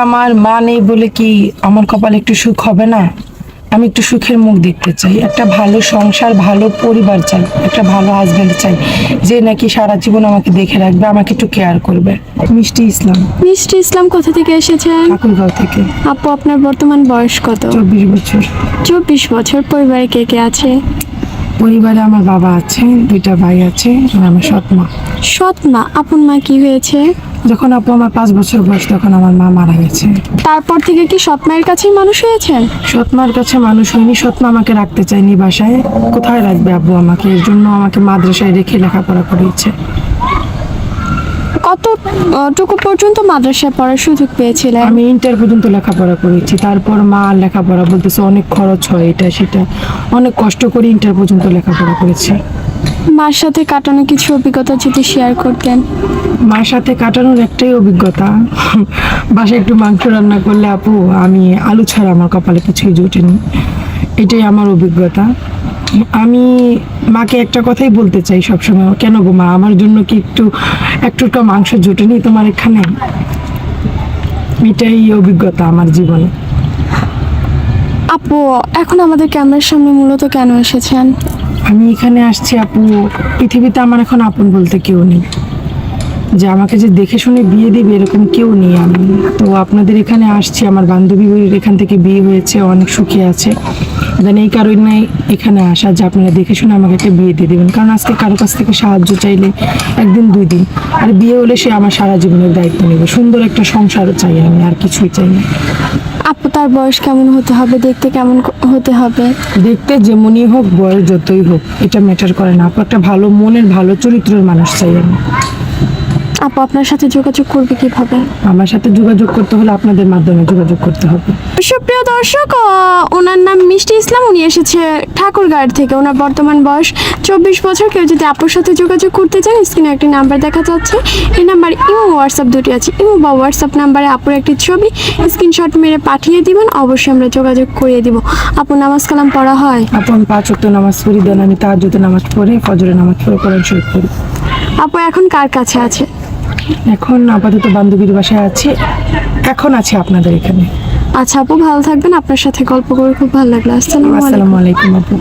আমার মা নেই বলে কি আমার কপালে একটু সুখ হবে না? আমি একটু সুখের মুখ দেখতে চাই, একটা ভালো সংসার, ভালো পরিবার চাই, একটা ভালো হাজবেন্ড চাই, যে নাকি সারা জীবন আমাকে দেখে রাখবে, আমাকে একটু কেয়ার করবে। মিষ্টি ইসলাম। মিষ্টি ইসলাম কোথা থেকে এসেছেন? ঠাকুরগাঁও থেকে। আপু, আপনার বর্তমান বয়স কত? 24 বছর। 24 বছর। পরিবারে কে কে আছে? পরিবারে আমার বাবা আছে, 2টা ভাই আছে, আর আমার সৎ মা। সৎ মা। আপন মা কি হয়েছে? যখন আপু আমার 5 বছর বয়স তখন আমার মা মারা গেছে। তারপর থেকে কি সৎ মায়ের কাছেই মানুষ হয়েছেন? সৎ মার কাছে মানুষ হয়নি, সৎ মা আমাকে রাখতে চায়নি বাসায়। কোথায় রাখবে আব্বু আমাকে? এর জন্য আমাকে মাদ্রাসায় রেখে লেখাপড়া করিয়েছে। কতটুকু পর্যন্ত মাদ্রাসায় পড়ার সুযোগ পেয়েছিলেন? আমি ইন্টার পর্যন্ত লেখাপড়া করেছি, তারপর মা লেখাপড়া বলতেছে অনেক খরচ হয়, এটা সেটা, অনেক কষ্ট করে ইন্টার পর্যন্ত লেখাপড়া করেছি। মার সাথে কাটানো কিছু অভিজ্ঞতা যদি শেয়ার করতেন। মার সাথে কাটানোর একটাই অভিজ্ঞতা, বাসায় একটু মাংস রান্না করলে আপু আমি আলু ছাড়া আমার কপালে কিছুই জোটেনি, এটাই আমার অভিজ্ঞতা। আমি মাকে একটা কথাই বলতে চাই সবসময়, কেন গো মা, আমার জন্য কি একটুটা মাংস জোটেনি তোমার এখানে? এটাই অভিজ্ঞতা আমার জীবনে। আপু, এখন আমাদের ক্যামেরার সামনে মূলত কেন এসেছেন? আমি এখানে আসছি আপু, পৃথিবীতে আমার এখন আপন বলতে কেউ নেই, যে আমাকে যে দেখে শুনে বিয়ে দিবে এরকম কেউ নেই। আমি তো আপনাদের এখানে আসছি, আমার বান্ধবীর এখান থেকে বিয়ে হয়েছে, অনেক সুখে আছে, দেন এই কারণে এখানে আসা যে আপনারা দেখে শুনে আমাকে একটা বিয়ে দিয়ে দেবেন। কারণ আজকে কারো কাছ থেকে সাহায্য চাইলে একদিন 2 দিন, আর বিয়ে হলে সে আমার সারা জীবনের দায়িত্ব নেবে। সুন্দর একটা সংসারও চাই আমি, আর কিছুই চাই না। আপু, তার বয়স কেমন হতে হবে? দেখতে কেমন হতে হবে? দেখতে যেমনই হোক, বয়স যতই হোক, এটা ম্যাটার করে না আপু, একটা ভালো মনের, ভালো চরিত্রের মানুষ চাই আমি। আপু, আপনার সাথে যোগাযোগ করবে কিভাবে? আমার সাথে যোগাযোগ করতে হলে আপনাদের মাধ্যমে যোগাযোগ করতে হবে। সুপ্রিয় দর্শক, ওনার নাম মিষ্টি ইসলাম, উনি এসেছে ঠাকুরগাঁও থেকে। ওনার বর্তমান বয়স 24 বছর। কেউ যদি আপুর সাথে যোগাযোগ করতে চান, স্ক্রিনে একটি নাম্বার দেখা যাচ্ছে, এই নাম্বার ইমো হোয়াটসঅ্যাপ দুটি আছে। ইমো বা হোয়াটসঅ্যাপ নাম্বারে আপুর একটি ছবি স্ক্রিনশট মেরে পাঠিয়ে দিবেন, অবশ্যই আমরা যোগাযোগ করিয়ে দিব। আপু, নামাজ কালাম পড়া হয়? আপু আমি 5 ওয়াক্ত নামাজ পড়ি, দেন আমি তাহাজ্জুদের নামাজ পড়ি, ফজরের নামাজ পড়ে কোরআন শরীফ পড়ি। আপু, এখন কার কাছে আছে? এখন আপাতত বান্ধবীর বাসায় আছি, এখন আছি আপনাদের এখানে। আচ্ছা আপু, ভালো থাকবেন। আপনার সাথে গল্প করে খুব ভালো লাগলো। আসসালামু আলাইকুম। আসসালামু আলাইকুম আপু।